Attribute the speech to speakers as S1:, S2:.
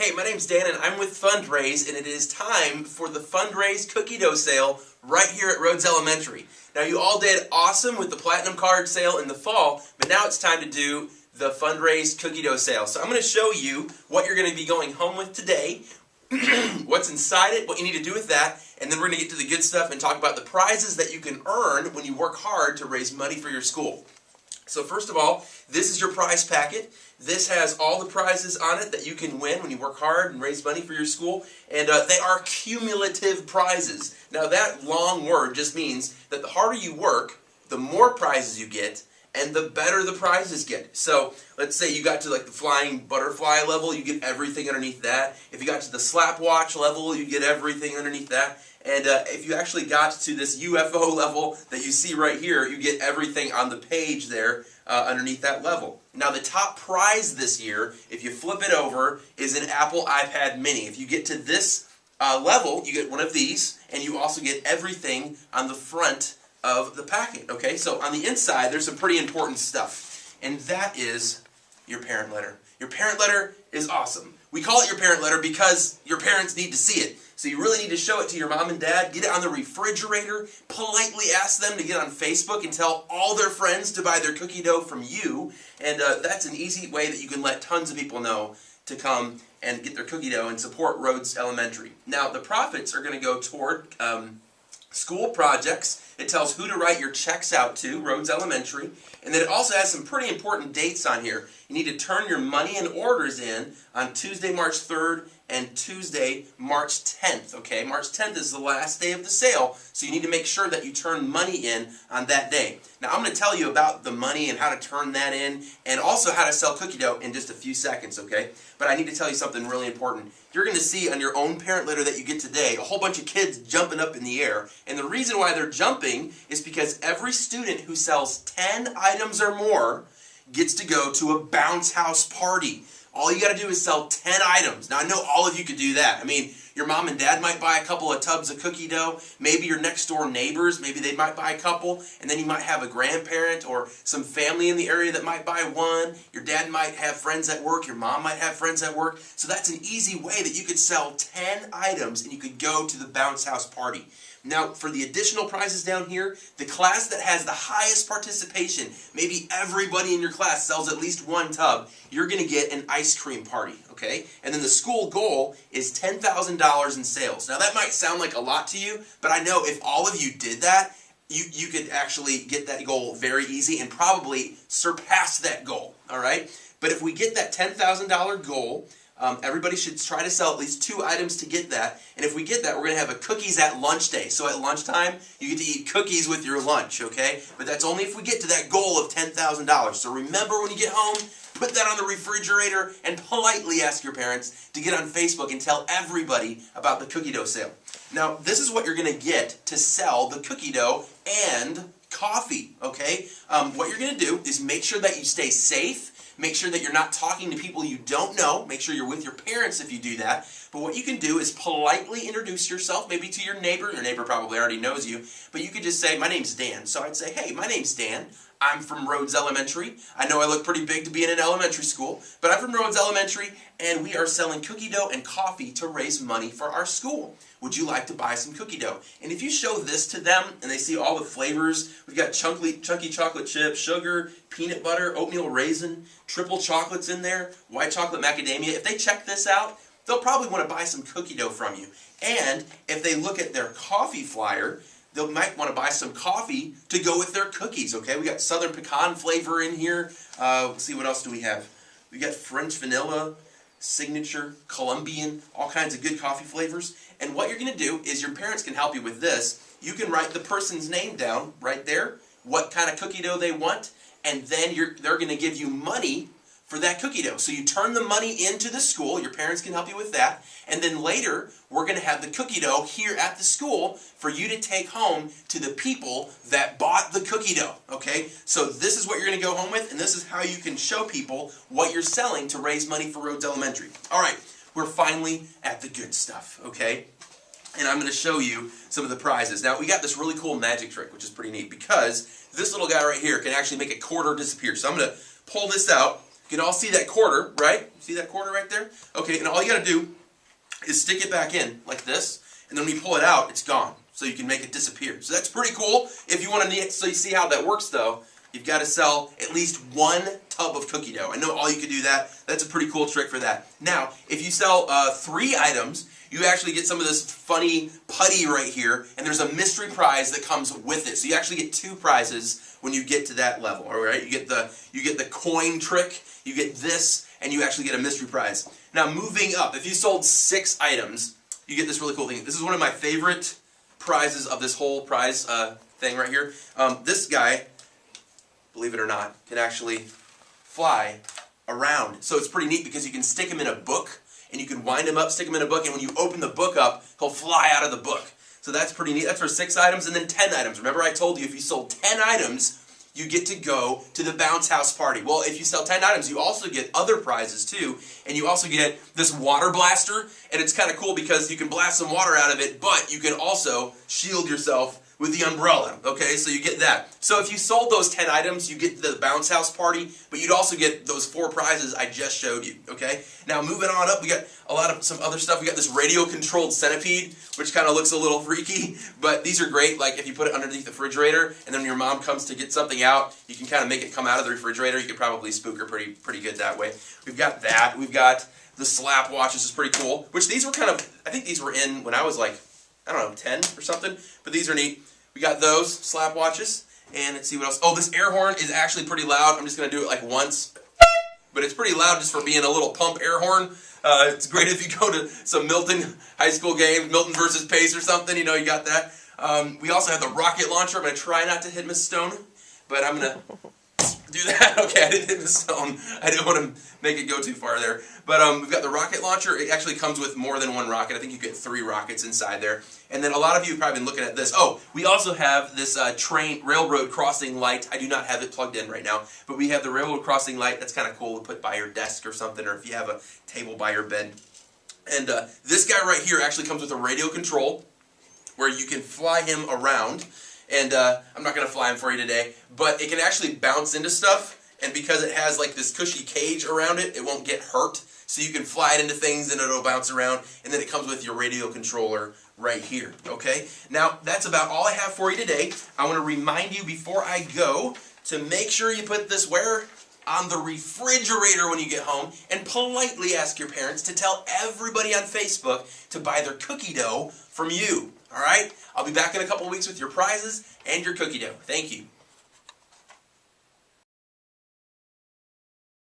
S1: Hey, my name's Dan and I'm with FundRays, and it is time for the FundRays Cookie Dough Sale right here at Rhodes Elementary. Now, you all did awesome with the Platinum Card Sale in the fall, but now it's time to do the FundRays Cookie Dough Sale. So I'm going to show you what you're going to be going home with today, what's inside it, what you need to do with that, and then we're going to get to the good stuff and talk about the prizes that you can earn when you work hard to raise money for your school. So first of all, this is your prize packet. This has all the prizes on it that you can win when you work hard and raise money for your school, and they are cumulative prizes. Now that long word just means that the harder you work, the more prizes you get, and the better the prizes get. So let's say you got to like the flying butterfly level, you get everything underneath that. If you got to the slap watch level, you get everything underneath that. And if you actually got to this UFO level that you see right here, you get everything on the page there underneath that level. Now the top prize this year, if you flip it over, is an Apple iPad mini. If you get to this level, you get one of these, and you also get everything on the front of the packet. Okay, so on the inside, there's some pretty important stuff, and that is your parent letter. Your parent letter is awesome. We call it your parent letter because your parents need to see it. So you really need to show it to your mom and dad, get it on the refrigerator, politely ask them to get on Facebook and tell all their friends to buy their cookie dough from you. And that's an easy way that you can let tons of people know to come and get their cookie dough and support Rhodes Elementary. Now the profits are going to go toward school projects. It tells who to write your checks out to, Rhodes Elementary. And then it also has some pretty important dates on here. You need to turn your money and orders in on Tuesday, March 3rd and Tuesday, March 10th. Okay, March 10th is the last day of the sale, so you need to make sure that you turn money in on that day. Now I'm going to tell you about the money and how to turn that in, and also how to sell cookie dough in just a few seconds, okay? But I need to tell you something really important. You're going to see on your own parent letter that you get today a whole bunch of kids jumping up in the air, and the reason why they're jumping is because every student who sells 10 items or more gets to go to a bounce house party. All you got to do is sell 10 items. Now, I know all of you could do that. I mean, your mom and dad might buy a couple of tubs of cookie dough. Maybe your next door neighbors, maybe they might buy a couple. And then you might have a grandparent or some family in the area that might buy one. Your dad might have friends at work. Your mom might have friends at work. So that's an easy way that you could sell 10 items and you could go to the bounce house party. Now, for the additional prizes down here, the class that has the highest participation, maybe everybody in your class sells at least one tub, you're going to get an ice cream party, okay? And then the school goal is $10,000 in sales. Now, that might sound like a lot to you, but I know if all of you did that, you could actually get that goal very easy and probably surpass that goal, all right? But if we get that $10,000 goal, everybody should try to sell at least 2 items to get that. And if we get that, we're going to have a cookies at lunch day. So at lunchtime, you get to eat cookies with your lunch, okay? But that's only if we get to that goal of $10,000. So remember when you get home, put that on the refrigerator and politely ask your parents to get on Facebook and tell everybody about the cookie dough sale. Now, this is what you're going to get to sell the cookie dough and coffee, okay? What you're going to do is make sure that you stay safe. Make sure that you're not talking to people you don't know. Make sure you're with your parents if you do that. But what you can do is politely introduce yourself, maybe to your neighbor. Your neighbor probably already knows you. But you could just say, my name's Dan. So I'd say, hey, my name's Dan. I'm from Rhodes Elementary. I know I look pretty big to be in an elementary school, but I'm from Rhodes Elementary, and we are selling cookie dough and coffee to raise money for our school. Would you like to buy some cookie dough? And if you show this to them, and they see all the flavors, we've got chunky chocolate chip, sugar, peanut butter, oatmeal raisin, triple chocolates in there, white chocolate macadamia. If they check this out, they'll probably want to buy some cookie dough from you. And if they look at their coffee flyer, they might want to buy some coffee to go with their cookies, okay? We got Southern Pecan flavor in here. Let's see, what else do we have? We got French vanilla, signature, Colombian, all kinds of good coffee flavors. And what you're going to do is your parents can help you with this. You can write the person's name down right there, what kind of cookie dough they want, and then they're going to give you money for that cookie dough. So you turn the money into the school. Your parents can help you with that. And then later, we're going to have the cookie dough here at the school for you to take home to the people that bought the cookie dough, okay? So this is what you're going to go home with, and this is how you can show people what you're selling to raise money for Rhodes Elementary. All right, we're finally at the good stuff, okay? And I'm going to show you some of the prizes. Now, we got this really cool magic trick, which is pretty neat, because this little guy right here can actually make a quarter disappear. So I'm going to pull this out. You can all see that quarter, right? See that quarter right there? Okay, and all you got to do is stick it back in like this, and then when you pull it out, it's gone. So you can make it disappear. So that's pretty cool. If you want to, so you see how that works though, you've got to sell at least one tub of cookie dough. I know all you could do that. That's a pretty cool trick for that. Now, if you sell 3 items, you actually get some of this funny putty right here, and there's a mystery prize that comes with it. So you actually get 2 prizes when you get to that level. All right, you get the coin trick, you get this, and you actually get a mystery prize. Now, moving up, if you sold 6 items, you get this really cool thing. This is one of my favorite prizes of this whole prize thing right here. This guy, believe it or not, can actually fly around. So it's pretty neat because you can stick him in a book, and you can wind him up, stick him in a book, and when you open the book up, he'll fly out of the book. So that's pretty neat. That's for 6 items, and then 10 items. Remember I told you if you sold 10 items, you get to go to the bounce house party. Well, if you sell 10 items, you also get other prizes too, and you also get this water blaster, and it's kind of cool because you can blast some water out of it, but you can also shield yourself with the umbrella, okay? So you get that. So if you sold those 10 items, you get the bounce house party, but you'd also get those 4 prizes I just showed you, okay? Now moving on up, we got some other stuff. We got this radio-controlled centipede, which kind of looks a little freaky, but these are great. Like if you put it underneath the refrigerator, and then when your mom comes to get something out, you can kind of make it come out of the refrigerator. You could probably spook her pretty good that way. We've got that. We've got the slap watch. This is pretty cool, which these were kind of, I think these were in when I was like, I don't know, 10 or something, but these are neat. We got those slap watches, and let's see what else. Oh, this air horn is actually pretty loud. I'm just going to do it like once, but it's pretty loud just for being a little pump air horn. It's great if you go to some Milton high school games, Milton versus Pace or something, you know, you got that. We also have the rocket launcher. I'm going to try not to hit Miss Stone, but I'm going to do that. Okay, I didn't hit Miss Stone. I didn't want to make it go too far there. But we've got the rocket launcher. It actually comes with more than 1 rocket. I think you get 3 rockets inside there. And then a lot of you have probably been looking at this. Oh, we also have this railroad crossing light. I do not have it plugged in right now, but we have the railroad crossing light. That's kind of cool to put by your desk or something, or if you have a table by your bed. And this guy right here actually comes with a radio control where you can fly him around. And I'm not going to fly him for you today, but it can actually bounce into stuff, and because it has like this cushy cage around it, it won't get hurt. So you can fly it into things and it'll bounce around, and then it comes with your radio controller right here, okay? Now, that's about all I have for you today. I want to remind you before I go to make sure you put this where? On the refrigerator when you get home, and politely ask your parents to tell everybody on Facebook to buy their cookie dough from you. All right? I'll be back in a couple weeks with your prizes and your cookie dough. Thank you.